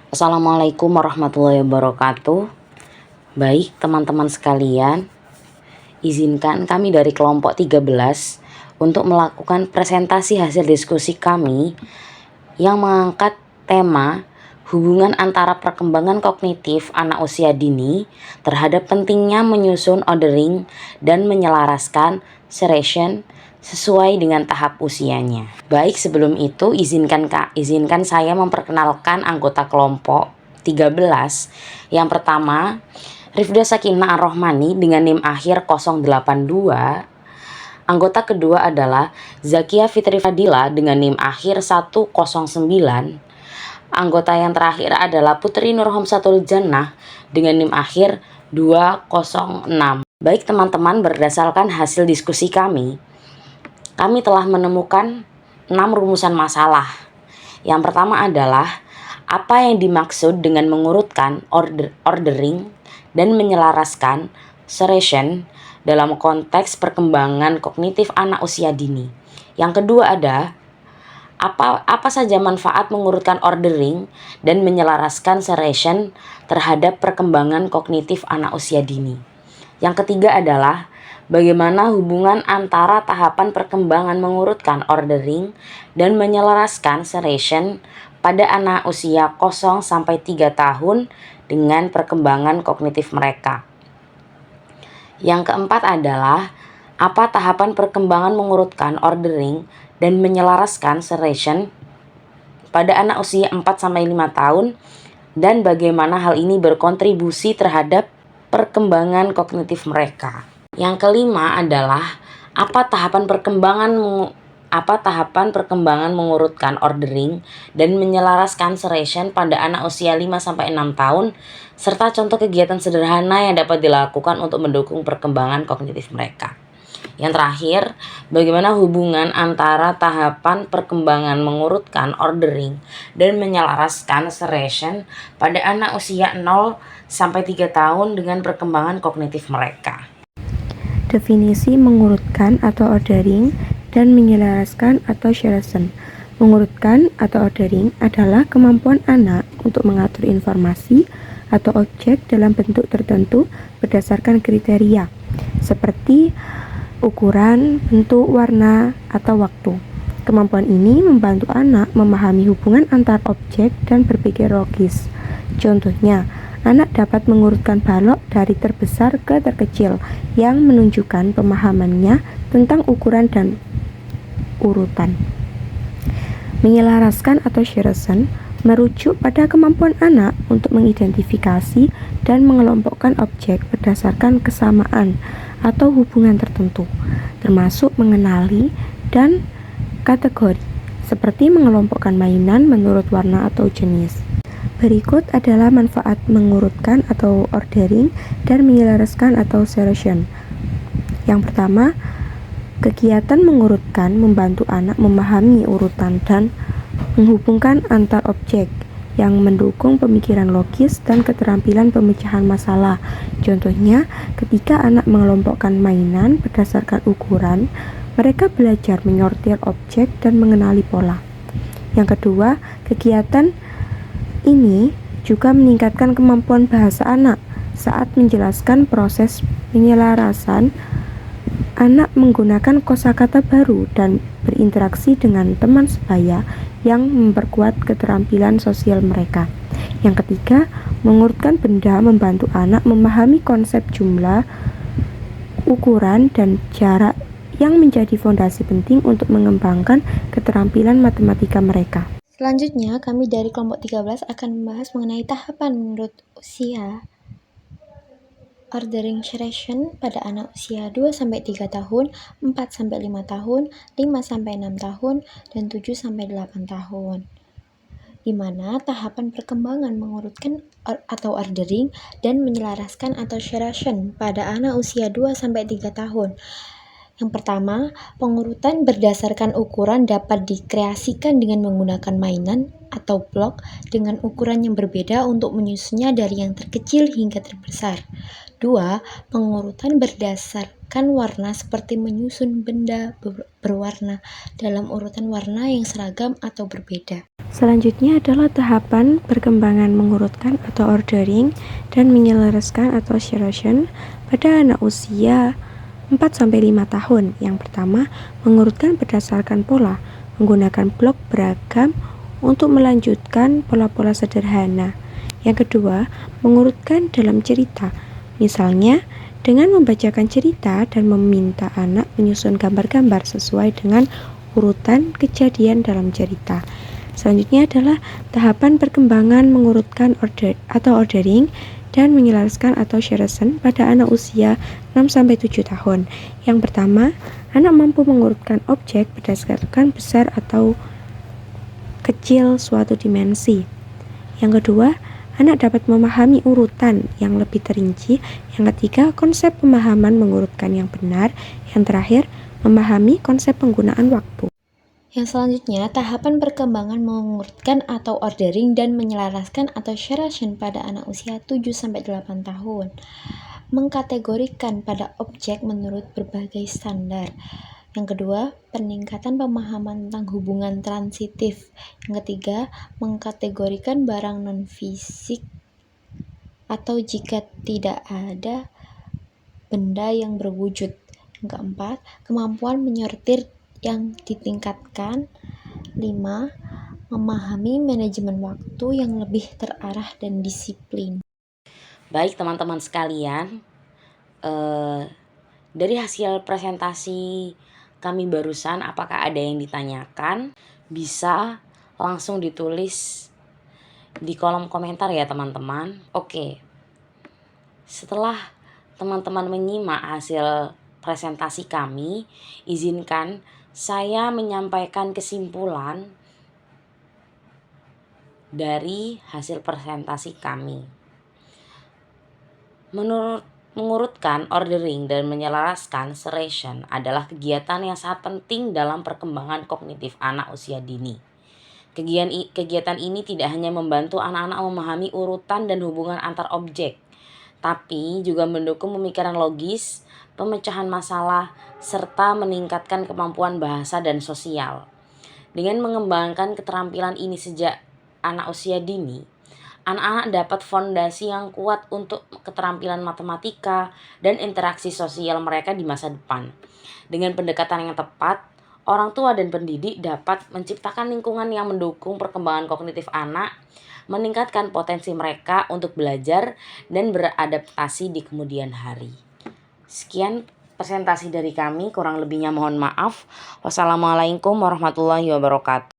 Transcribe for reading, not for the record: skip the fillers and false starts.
Assalamualaikum warahmatullahi wabarakatuh. Baik teman-teman sekalian, izinkan kami dari kelompok 13 untuk melakukan presentasi hasil diskusi kami yang mengangkat tema hubungan antara perkembangan kognitif anak usia dini terhadap pentingnya menyusun ordering dan menyelaraskan seration sesuai dengan tahap usianya. Baik, sebelum itu izinkan saya memperkenalkan anggota kelompok 13. Yang pertama, Rifda Sakinah Ar-Rahmani dengan NIM akhir 082. Anggota kedua adalah Zakia Fitri Fadila dengan NIM akhir 109. Anggota yang terakhir adalah Putri Nurhomsatul Jannah dengan NIM akhir 206. Baik teman-teman, berdasarkan hasil diskusi kami telah menemukan 6 rumusan masalah. Yang pertama adalah apa yang dimaksud dengan mengurutkan ordering dan menyelaraskan serration dalam konteks perkembangan kognitif anak usia dini. Yang kedua ada apa saja manfaat mengurutkan ordering dan menyelaraskan serration terhadap perkembangan kognitif anak usia dini. Yang ketiga adalah bagaimana hubungan antara tahapan perkembangan mengurutkan ordering dan menyelaraskan serration pada anak usia 0-3 tahun dengan perkembangan kognitif mereka. Yang keempat adalah apa tahapan perkembangan mengurutkan ordering dan menyelaraskan serration pada anak usia 4-5 tahun dan bagaimana hal ini berkontribusi terhadap perkembangan kognitif mereka. Yang kelima adalah apa tahapan perkembangan mengurutkan ordering dan menyelaraskan serration pada anak usia 5-6 tahun serta contoh kegiatan sederhana yang dapat dilakukan untuk mendukung perkembangan kognitif mereka. Yang terakhir, bagaimana hubungan antara tahapan perkembangan mengurutkan ordering dan menyelaraskan serration pada anak usia 0-3 tahun dengan perkembangan kognitif mereka. Definisi mengurutkan atau ordering dan menyelaraskan atau serration. Mengurutkan atau ordering adalah kemampuan anak untuk mengatur informasi atau objek dalam bentuk tertentu berdasarkan kriteria seperti ukuran, bentuk, warna, atau waktu. Kemampuan ini membantu anak memahami hubungan antar objek dan berpikir logis. Contohnya, anak dapat mengurutkan balok dari terbesar ke terkecil yang menunjukkan pemahamannya tentang ukuran dan urutan. Menyelaraskan atau seration merujuk pada kemampuan anak untuk mengidentifikasi dan mengelompokkan objek berdasarkan kesamaan atau hubungan tertentu, termasuk mengenali dan kategori, seperti mengelompokkan mainan menurut warna atau jenis. Berikut adalah manfaat mengurutkan atau ordering dan menyelaraskan atau serration. Yang pertama, kegiatan mengurutkan membantu anak memahami urutan dan menghubungkan antar objek yang mendukung pemikiran logis dan keterampilan pemecahan masalah. Contohnya, ketika anak mengelompokkan mainan berdasarkan ukuran, mereka belajar menyortir objek dan mengenali pola. Yang kedua, kegiatan ini juga meningkatkan kemampuan bahasa anak. Saat menjelaskan proses penyelarasan, anak menggunakan kosakata baru dan berinteraksi dengan teman sebaya yang memperkuat keterampilan sosial mereka. Yang ketiga, mengurutkan benda membantu anak memahami konsep jumlah, ukuran, dan jarak yang menjadi fondasi penting untuk mengembangkan keterampilan matematika mereka. Selanjutnya, kami dari kelompok 13 akan membahas mengenai tahapan menurut usia ordering serration pada anak usia 2-3 tahun, 4-5 tahun, 5-6 tahun, dan 7-8 tahun. Di mana tahapan perkembangan mengurutkan atau ordering dan menyelaraskan atau serration pada anak usia 2-3 tahun. Yang pertama, pengurutan berdasarkan ukuran dapat dikreasikan dengan menggunakan mainan atau blok dengan ukuran yang berbeda untuk menyusunnya dari yang terkecil hingga terbesar. 2. Pengurutan berdasarkan warna seperti menyusun benda berwarna dalam urutan warna yang seragam atau berbeda. Selanjutnya adalah tahapan perkembangan mengurutkan atau ordering dan menyelaraskan atau selection pada anak usia 4-5 tahun. Yang pertama, mengurutkan berdasarkan pola, menggunakan blok beragam untuk melanjutkan pola-pola sederhana. Yang kedua, mengurutkan dalam cerita. Misalnya, dengan membacakan cerita dan meminta anak menyusun gambar-gambar sesuai dengan urutan kejadian dalam cerita. Selanjutnya adalah tahapan perkembangan mengurutkan ordering dan menyelaraskan atau selection pada anak usia 6-7 tahun. Yang pertama, anak mampu mengurutkan objek berdasarkan besar atau kecil suatu dimensi. Yang kedua, anak dapat memahami urutan yang lebih terinci. Yang ketiga, konsep pemahaman mengurutkan yang benar. Yang terakhir, memahami konsep penggunaan waktu. Yang selanjutnya, tahapan perkembangan mengurutkan atau ordering dan menyelaraskan atau selection pada anak usia 7-8 tahun. Mengkategorikan pada objek menurut berbagai standar. Yang kedua, peningkatan pemahaman tentang hubungan transitif. Yang ketiga, mengkategorikan barang non-fisik atau jika tidak ada benda yang berwujud. Yang keempat, kemampuan menyortir yang ditingkatkan. 5. Memahami manajemen waktu yang lebih terarah dan disiplin. Baik teman-teman sekalian, dari hasil presentasi kami barusan, apakah ada yang ditanyakan? Bisa langsung ditulis di kolom komentar ya teman-teman. Oke, setelah teman-teman menyimak hasil presentasi kami, izinkan saya menyampaikan kesimpulan dari hasil presentasi kami. Mengurutkan, ordering, dan menyelaraskan selection adalah kegiatan yang sangat penting dalam perkembangan kognitif anak usia dini. Kegiatan ini tidak hanya membantu anak-anak memahami urutan dan hubungan antar objek, tapi juga mendukung pemikiran logis, pemecahan masalah, serta meningkatkan kemampuan bahasa dan sosial. Dengan mengembangkan keterampilan ini sejak anak usia dini, anak-anak dapat fondasi yang kuat untuk keterampilan matematika dan interaksi sosial mereka di masa depan. Dengan pendekatan yang tepat, orang tua dan pendidik dapat menciptakan lingkungan yang mendukung perkembangan kognitif anak, meningkatkan potensi mereka untuk belajar dan beradaptasi di kemudian hari. Sekian presentasi dari kami, kurang lebihnya mohon maaf. Wassalamualaikum warahmatullahi wabarakatuh.